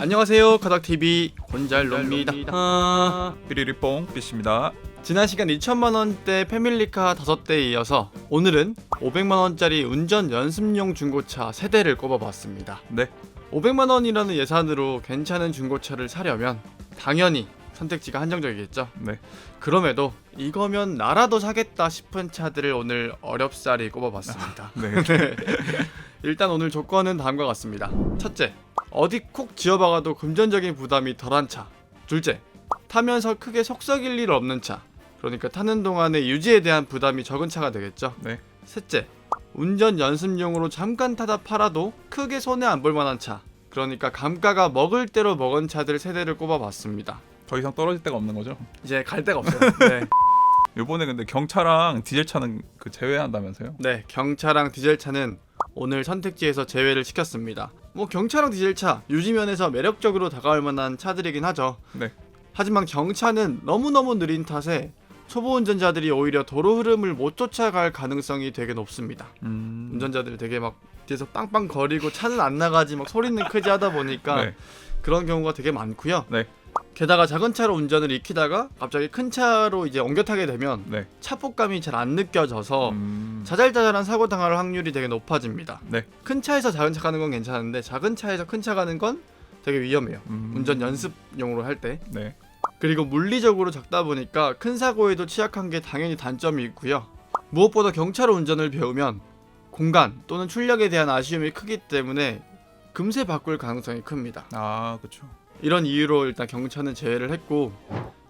안녕하세요, 카닥TV 곤잘로입니다. 삐리리뽕 삐입니다. 지난 시간 2천만원대 패밀리카 5대에 이어서 오늘은 500만원짜리 운전 연습용 중고차 3대를 꼽아봤습니다. 네. 500만원이라는 예산으로 괜찮은 중고차를 사려면 당연히 선택지가 한정적이겠죠. 네. 그럼에도 이거면 나라도 사겠다 싶은 차들을 오늘 어렵사리 꼽아봤습니다. 네. 일단 오늘 조건은 다음과 같습니다. 첫째, 어디 콕 지어박아도 금전적인 부담이 덜한 차. 둘째, 타면서 크게 속썩일 일 없는 차. 그러니까 타는 동안의 유지에 대한 부담이 적은 차가 되겠죠. 네. 셋째, 운전 연습용으로 잠깐 타다 팔아도 크게 손해 안 볼 만한 차. 그러니까 감가가 먹을 대로 먹은 차들 3대를 꼽아봤습니다. 더 이상 떨어질 데가 없는 거죠. 이제 갈 데가 없어요. 네. 요번에 근데 경차랑 디젤차는 제외한다면서요? 네, 경차랑 디젤차는 오늘 선택지에서 제외를 시켰습니다. 뭐 경차랑 디젤차 유지면에서 매력적으로 다가올 만한 차들이긴 하죠. 네. 하지만 경차는 너무너무 느린 탓에 초보 운전자들이 오히려 도로 흐름을 못 쫓아갈 가능성이 되게 높습니다. 운전자들이 되게 막 뒤에서 빵빵 거리고 차는 안 나가지 막 소리는 크지 하다 보니까 네. 그런 경우가 되게 많고요. 네. 게다가 작은 차로 운전을 익히다가 갑자기 큰 차로 이제 옮겨 타게 되면 네. 차폭감이 잘 안 느껴져서 자잘자잘한 사고 당할 확률이 되게 높아집니다. 네. 큰 차에서 작은 차 가는 건 괜찮은데 작은 차에서 큰 차 가는 건 되게 위험해요. 운전 연습용으로 할 때. 네. 그리고 물리적으로 작다 보니까 큰 사고에도 취약한 게 당연히 단점이 있고요. 무엇보다 경차로 운전을 배우면 공간 또는 출력에 대한 아쉬움이 크기 때문에 금세 바꿀 가능성이 큽니다. 아, 그렇죠. 이런 이유로 일단 경차는 제외를 했고,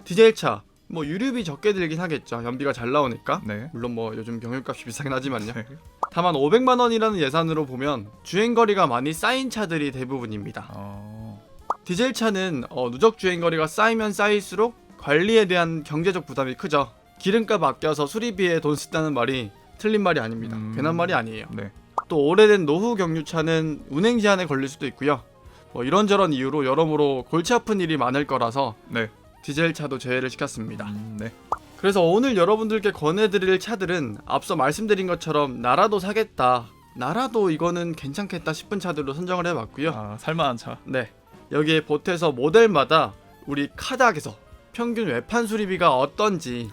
디젤차 뭐 유류비 적게 들긴 하겠죠. 연비가 잘 나오니까. 네. 물론 뭐 요즘 경유값이 비싸긴 하지만요. 네. 다만 500만원이라는 예산으로 보면 주행거리가 많이 쌓인 차들이 대부분입니다. 디젤차는 누적 주행거리가 쌓이면 쌓일수록 관리에 대한 경제적 부담이 크죠. 기름값 아껴서 수리비에 돈 쓴다는 말이 틀린 말이 아닙니다. 괜한 말이 아니에요. 네. 또 오래된 노후 경유차는 운행 제한에 걸릴 수도 있고요. 뭐 이런저런 이유로 여러모로 골치 아픈 일이 많을 거라서 네. 디젤차도 제외를 시켰습니다. 네. 그래서 오늘 여러분들께 권해드릴 차들은 앞서 말씀드린 것처럼 나라도 사겠다, 나라도 이거는 괜찮겠다 싶은 차들로 선정을 해봤고요. 아, 살만한 차. 네, 여기에 보태서 모델마다 우리 카닥에서 평균 외판 수리비가 어떤지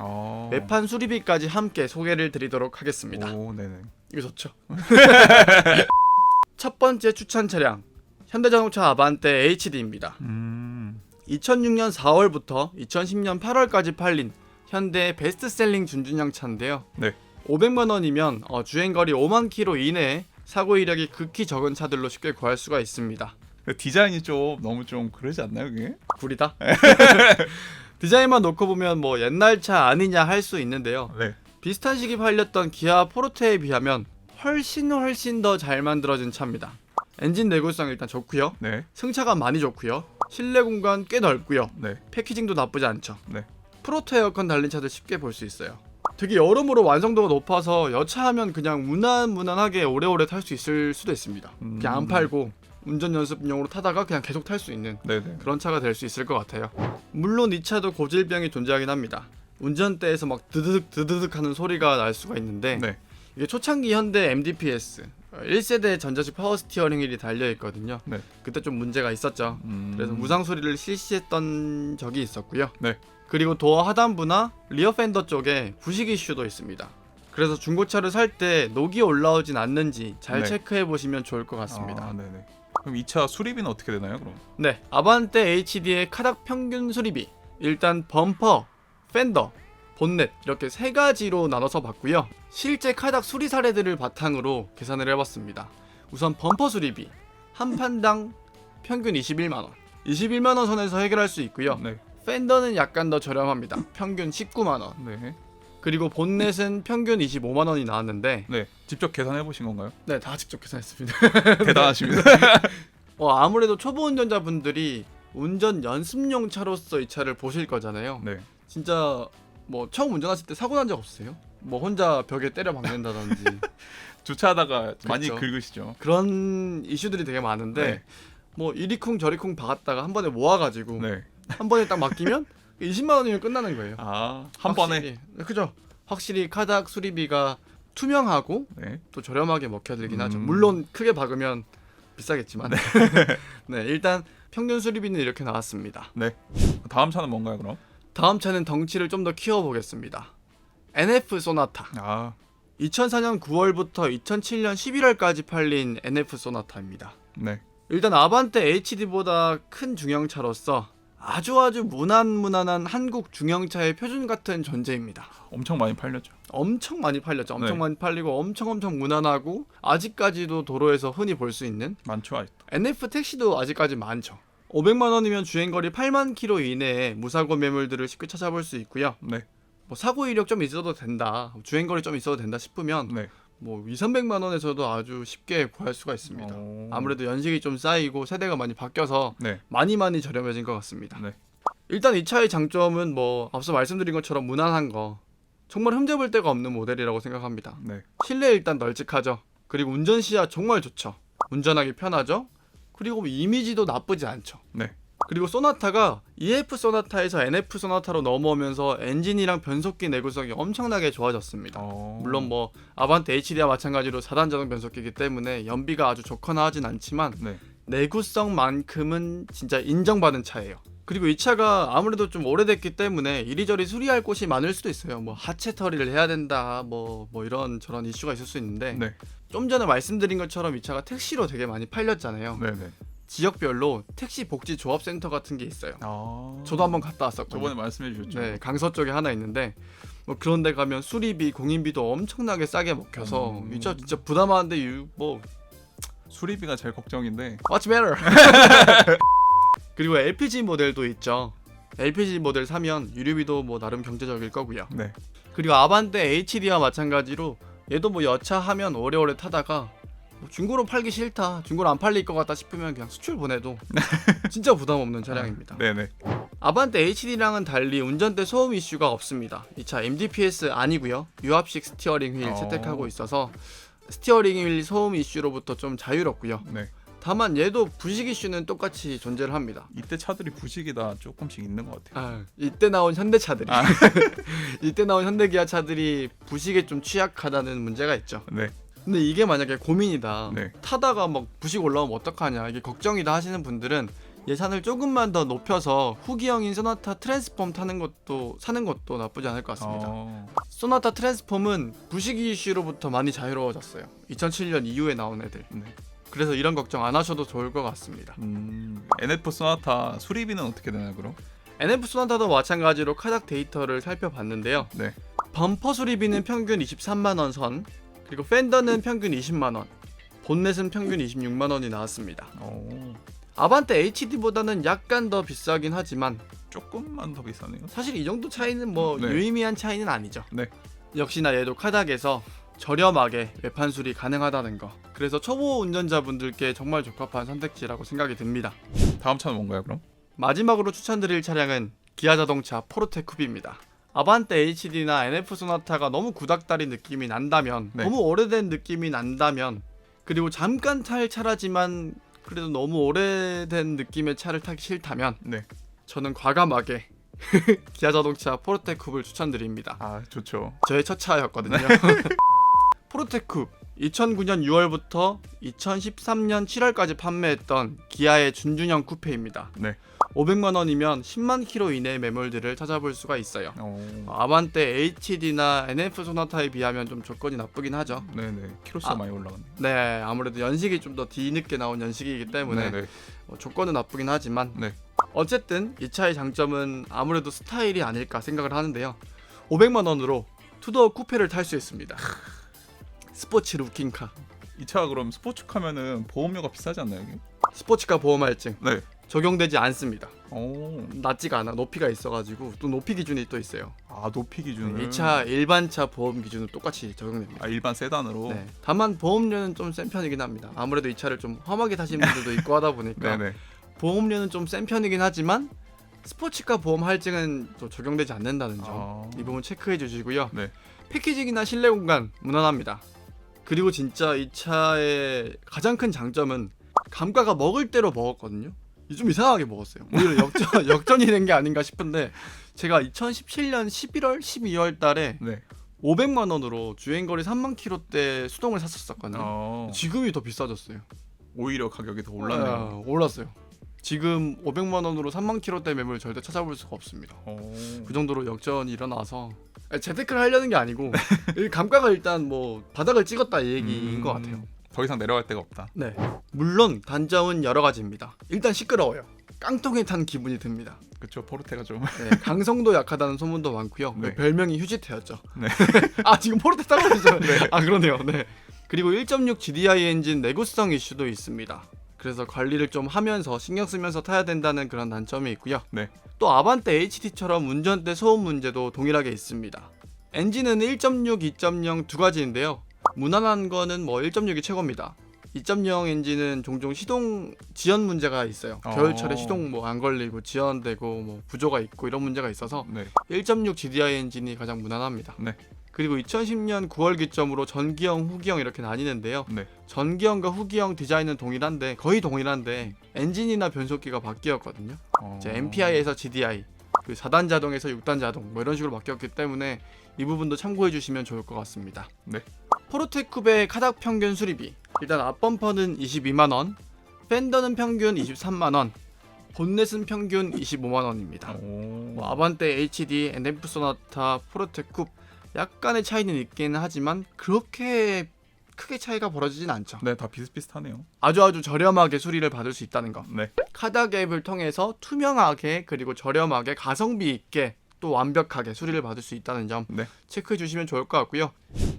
외판 수리비까지 함께 소개를 드리도록 하겠습니다. 오, 네네. 이거 좋죠. 첫 번째 추천 차량, 현대자동차 아반떼 HD입니다. 2006년 4월부터 2010년 8월까지 팔린 현대의 베스트셀링 준준형 차인데요. 네. 500만원이면 주행거리 5만 킬로 이내에 사고 이력이 극히 적은 차들로 쉽게 구할 수가 있습니다. 디자인이 좀 너무 좀 그러지 않나요, 그게? 구리다? 디자인만 놓고 보면 뭐 옛날 차 아니냐 할 수 있는데요. 네. 비슷한 시기 팔렸던 기아 포르테에 비하면 훨씬 더 잘 만들어진 차입니다. 엔진 내구성 일단 좋고요. 네. 승차감 많이 좋고요. 실내 공간 꽤 넓고요. 네. 패키징도 나쁘지 않죠. 네. 프로토 에어컨 달린 차들 쉽게 볼 수 있어요. 되게 여러모로 완성도가 높아서 여차하면 그냥 무난하게 오래오래 탈 수 있을 수도 있습니다. 그냥 안 팔고 운전 연습용으로 타다가 그냥 계속 탈 수 있는 네네. 그런 차가 될 수 있을 것 같아요. 물론 이 차도 고질병이 존재하긴 합니다. 운전대에서 막 드드득 하는 소리가 날 수가 있는데 네. 이게 초창기 현대 MDPS 1세대 전자식 파워 스티어링 휠이 달려있거든요. 네. 그때 좀 문제가 있었죠. 그래서 무상 수리를 실시했던 적이 있었고요. 네. 그리고 도어 하단부나 리어 팬더 쪽에 부식 이슈도 있습니다. 그래서 중고차를 살 때 녹이 올라오진 않는지 잘 네. 체크해 보시면 좋을 것 같습니다. 아, 네네. 그럼 이 차 수리비는 어떻게 되나요, 그럼? 네, 아반떼 HD의 카닥 평균 수리비, 일단 범퍼, 팬더, 본넷 이렇게 3가지로 나눠서 봤고요. 실제 카닥 수리 사례들을 바탕으로 계산을 해봤습니다. 우선 범퍼 수리비 한 판당 평균 21만원 21만원 선에서 해결할 수 있고요. 네. 팬더는 약간 더 저렴합니다. 평균 19만원. 네. 그리고 본넷은 평균 25만원이 나왔는데 네. 직접 계산해 보신 건가요? 네, 다 직접 계산했습니다. 대단하십니다. 아무래도 초보 운전자분들이 운전 연습용 차로서 이 차를 보실 거잖아요. 네. 진짜 뭐 처음 운전하실 때 사고 난 적 없으세요? 뭐 혼자 벽에 때려 박는다든지 주차하다가 많이 그렇죠. 긁으시죠. 그런 이슈들이 되게 많은데 네. 뭐 이리쿵 저리쿵 박았다가 한 번에 모아가지고 네. 한 번에 딱 맡기면 20만원이면 끝나는 거예요. 아, 한 번에. 그죠? 확실히 카닥 수리비가 투명하고 네. 또 저렴하게 먹혀들긴 하죠. 물론 크게 박으면 비싸겠지만 네, 일단 평균 수리비는 이렇게 나왔습니다. 네. 다음 차는 뭔가요, 그럼? 다음 차는 덩치를 좀 더 키워보겠습니다. NF 소나타. 아, 2004년 9월부터 2007년 11월까지 팔린 NF 소나타입니다. 네. 일단 아반떼 HD보다 큰 중형차로서 아주 무난한 한국 중형차의 표준 같은 존재입니다. 엄청 많이 팔렸죠. 엄청 많이 팔렸죠. 엄청 네. 많이 팔리고 엄청 무난하고 아직까지도 도로에서 흔히 볼 수 있는 많죠, 아직도. NF 택시도 아직까지 많죠. 500만 원이면 주행거리 8만 킬로 이내에 무사고 매물들을 쉽게 찾아볼 수 있고요. 네. 뭐 사고 이력 좀 있어도 된다, 주행거리 좀 있어도 된다 싶으면 네. 뭐 2,300만 원에서도 아주 쉽게 구할 수가 있습니다. 아무래도 연식이 좀 쌓이고 세대가 많이 바뀌어서 네. 많이 저렴해진 것 같습니다. 네. 일단 이 차의 장점은 뭐 앞서 말씀드린 것처럼 무난한 거, 정말 흠잡을 데가 없는 모델이라고 생각합니다. 네. 실내 일단 널찍하죠. 그리고 운전 시야 정말 좋죠. 운전하기 편하죠. 그리고 이미지도 나쁘지 않죠. 네. 그리고 소나타가 EF 소나타에서 NF 소나타로 넘어오면서 엔진이랑 변속기 내구성이 엄청나게 좋아졌습니다. 물론 뭐 아반떼 HD와 마찬가지로 4단 자동 변속기이기 때문에 연비가 아주 좋거나 하진 않지만 네. 내구성만큼은 진짜 인정받은 차예요. 그리고 이 차가 아무래도 좀 오래됐기 때문에 이리저리 수리할 곳이 많을 수도 있어요. 뭐 하체 처리를 해야 된다, 뭐 이런 저런 이슈가 있을 수 있는데 네. 좀 전에 말씀드린 것처럼 이 차가 택시로 되게 많이 팔렸잖아요. 네. 네. 지역별로 택시 복지 조합 센터 같은 게 있어요. 아. 저도 한번 갔다 왔었거든요. 저번에 말씀해 주셨죠. 네, 강서 쪽에 하나 있는데 뭐 그런 데 가면 수리비, 공인비도 엄청나게 싸게 먹혀서 이 차 진짜 부담하는데 뭐 수리비가 제일 걱정인데. What's matter? 그리고 LPG 모델도 있죠. LPG 모델 사면 유류비도 뭐 나름 경제적일 거고요. 네. 그리고 아반떼 HD와 마찬가지로 얘도 뭐 여차하면 오래오래 타다가 뭐 중고로 팔기 싫다, 중고로 안 팔릴 것 같다 싶으면 그냥 수출 보내도 진짜 부담 없는 차량입니다. 네네. 아반떼 HD랑은 달리 운전대 소음 이슈가 없습니다. 이 차 MDPS 아니고요, 유압식 스티어링 휠 채택하고 있어서 스티어링 휠 소음 이슈로부터 좀 자유롭고요. 네. 다만 얘도 부식 이슈는 똑같이 존재를 합니다. 이때 차들이 부식이 다 조금씩 있는 것 같아요. 이때 나온 현대차들이 이때 나온 현대기아 차들이 부식에 좀 취약하다는 문제가 있죠. 네. 근데 이게 만약에 고민이다, 네. 타다가 막 부식 올라오면 어떡하냐, 이게 걱정이다 하시는 분들은 예산을 조금만 더 높여서 후기형인 소나타 트랜스폼 사는 것도 나쁘지 않을 것 같습니다. 소나타 트랜스폼은 부식 이슈로부터 많이 자유로워졌어요. 2007년 이후에 나온 애들. 네. 그래서 이런 걱정 안 하셔도 좋을 것 같습니다. NF 소나타 수리비는 어떻게 되나요, 그럼? NF 소나타도 마찬가지로 카닥 데이터를 살펴봤는데요. 네. 범퍼 수리비는 평균 23만 원 선, 그리고 팬더는 평균 20만 원, 본넷은 평균 26만 원이 나왔습니다. 아반떼 HD보다는 약간 더 비싸긴 하지만 조금만 더 비싸네요. 사실 이 정도 차이는 뭐 네. 유의미한 차이는 아니죠. 네. 역시나 얘도 카닥에서 저렴하게 외판 수리 가능하다는 거, 그래서 초보 운전자분들께 정말 적합한 선택지라고 생각이 듭니다. 다음 차는 뭔가요, 그럼? 마지막으로 추천드릴 차량은 기아 자동차 포르테 쿱입니다. 아반떼 HD나 NF 소나타가 너무 구닥다리 느낌이 난다면, 네. 너무 오래된 느낌이 난다면, 그리고 잠깐 탈 차라지만 그래도 너무 오래된 느낌의 차를 타기 싫다면 네. 저는 과감하게 기아 자동차 포르테 쿱을 추천드립니다. 아, 좋죠. 저의 첫 차였거든요. 포르테 쿱 2009년 6월부터 2013년 7월까지 판매했던 기아의 준준형 쿠페입니다. 네. 500만 원이면 10만 킬로 이내의 매물들을 찾아볼 수가 있어요. 오. 아반떼 HD나 NF 소나타에 비하면 좀 조건이 나쁘긴 하죠. 네네. 키로수가 많이 올라갔네. 네, 아무래도 연식이 좀 더 뒤늦게 나온 연식이기 때문에 네네. 조건은 나쁘긴 하지만 네. 어쨌든 이 차의 장점은 아무래도 스타일이 아닐까 생각을 하는데요. 500만 원으로 투도어 쿠페를 탈 수 있습니다. 스포츠 루킹카. 이 차가 그럼 스포츠카면은 보험료가 비싸지 않나요, 이게? 스포츠카 보험 할증 네. 적용되지 않습니다. 오. 낮지가 않아. 높이가 있어가지고 또 높이 기준이 또 있어요. 아, 높이 기준을. 이 차 일반 차 보험 기준은 똑같이 적용됩니다. 아, 일반 세단으로. 네. 다만 보험료는 좀 센 편이긴 합니다. 아무래도 이 차를 좀 험하게 타시는 분들도 있고 하다 보니까 네네. 보험료는 좀 센 편이긴 하지만 스포츠카 보험 할증은 또 적용되지 않는다는 점, 이 부분 체크해 주시고요. 네. 패키징이나 실내 공간 무난합니다. 그리고 진짜 이 차의 가장 큰 장점은 감가가 먹을 대로 먹었거든요. 좀 이상하게 먹었어요. 오히려 역전이 된 게 아닌가 싶은데, 제가 2017년 11월, 12월 달에 네. 500만 원으로 주행거리 3만 킬로대 수동을 샀었거든요. 지금이 더 비싸졌어요. 오히려 가격이 더 올랐네요. 올랐어요. 지금 500만 원으로 3만 킬로대 매물 절대 찾아볼 수가 없습니다. 그 정도로 역전이 일어나서 재테크를 하려는 게 아니고 이 감가가 일단 뭐 바닥을 찍었다 이 얘기인 것 같아요. 더 이상 내려갈 데가 없다. 네. 물론 단점은 여러 가지입니다. 일단 시끄러워요. 깡통에 탄 기분이 듭니다. 그렇죠. 포르테가 좀 네, 강성도 약하다는 소문도 많고요. 네. 별명이 휴지태였죠. 네. 아 지금 포르테 따로 있죠. 네. 아 그러네요. 네. 그리고 1.6 GDI 엔진 내구성 이슈도 있습니다. 그래서 관리를 좀 하면서 신경 쓰면서 타야 된다는 그런 단점이 있고요. 네. 또 아반떼 HT처럼 운전대 소음 문제도 동일하게 있습니다. 엔진은 1.6, 2.0 두 가지인데요. 무난한 거는 뭐 1.6이 최고입니다. 2.0 엔진은 종종 시동 지연 문제가 있어요. 겨울철에 시동 뭐 안 걸리고 지연되고 뭐 부조가 있고 이런 문제가 있어서 네. 1.6 GDI 엔진이 가장 무난합니다. 네. 그리고 2010년 9월 기점으로 전기형, 후기형 이렇게 나뉘는데요. 네. 전기형과 후기형 디자인은 동일한데 거의 동일한데 엔진이나 변속기가 바뀌었거든요. 이제 MPI에서 GDI, 그 4단 자동에서 6단 자동 뭐 이런 식으로 바뀌었기 때문에 이 부분도 참고해 주시면 좋을 것 같습니다. 네. 포르테 쿱의 카닥 평균 수리비 일단 앞범퍼는 22만 원, 펜더는 평균 23만 원, 본넷은 평균 25만 원입니다. 뭐 아반떼 HD, NF 소나타, 포르테 쿱 약간의 차이는 있긴 하지만 그렇게 크게 차이가 벌어지진 않죠. 네, 다 비슷비슷하네요. 아주 저렴하게 수리를 받을 수 있다는 거. 네. 카닥 앱을 통해서 투명하게 그리고 저렴하게 가성비 있게 또 완벽하게 수리를 받을 수 있다는 점 네. 체크해 주시면 좋을 것 같고요.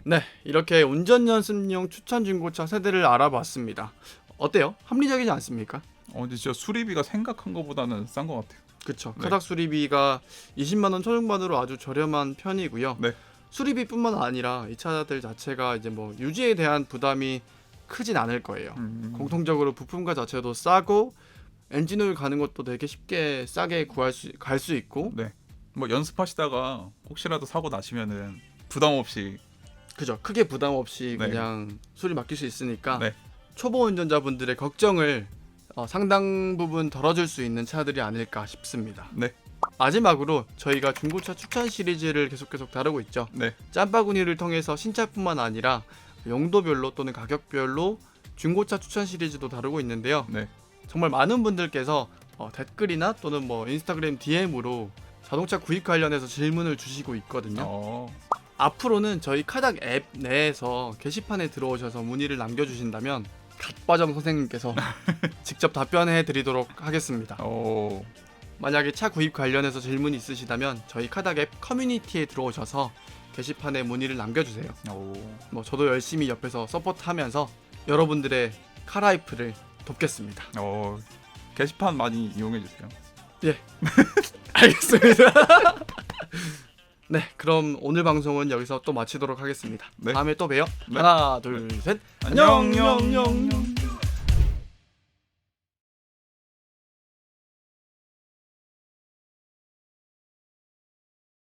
네, 이렇게 운전 연습용 추천 중고차 세대를 알아봤습니다. 어때요? 합리적이지 않습니까? 근데 진짜 수리비가 생각한 것보다는 싼 것 같아요. 그쵸. 네. 카닥 수리비가 20만 원 초중반으로 아주 저렴한 편이고요. 네. 수리비뿐만 아니라 이 차들 자체가 이제 뭐 유지에 대한 부담이 크진 않을 거예요. 공통적으로 부품가 자체도 싸고 엔진오일 가는 것도 되게 쉽게 싸게 갈 수 있고. 네. 뭐 연습하시다가 혹시라도 사고 나시면은 부담 없이 그죠. 크게 부담 없이 네. 그냥 수리 맡길 수 있으니까 네. 초보 운전자분들의 걱정을 상당 부분 덜어줄 수 있는 차들이 아닐까 싶습니다. 네. 마지막으로 저희가 중고차 추천 시리즈를 계속 다루고 있죠. 네. 짬바구니를 통해서 신차뿐만 아니라 용도별로 또는 가격별로 중고차 추천 시리즈도 다루고 있는데요. 네. 정말 많은 분들께서 댓글이나 또는 뭐 인스타그램 DM으로 자동차 구입 관련해서 질문을 주시고 있거든요. 앞으로는 저희 카닥 앱 내에서 게시판에 들어오셔서 문의를 남겨주신다면 갓바정 선생님께서 직접 답변해 드리도록 하겠습니다. 만약에 차 구입 관련해서 질문이 있으시다면 저희 카닥 앱 커뮤니티에 들어오셔서 게시판에 문의를 남겨주세요. 뭐 저도 열심히 옆에서 서포트하면서 여러분들의 카라이프를 돕겠습니다. 게시판 많이 이용해주세요. 예. 알겠습니다. 네, 그럼 오늘 방송은 여기서 또 마치도록 하겠습니다. 네. 다음에 또 봬요. 네. 하나, 둘, 셋. 안녕. 안녕.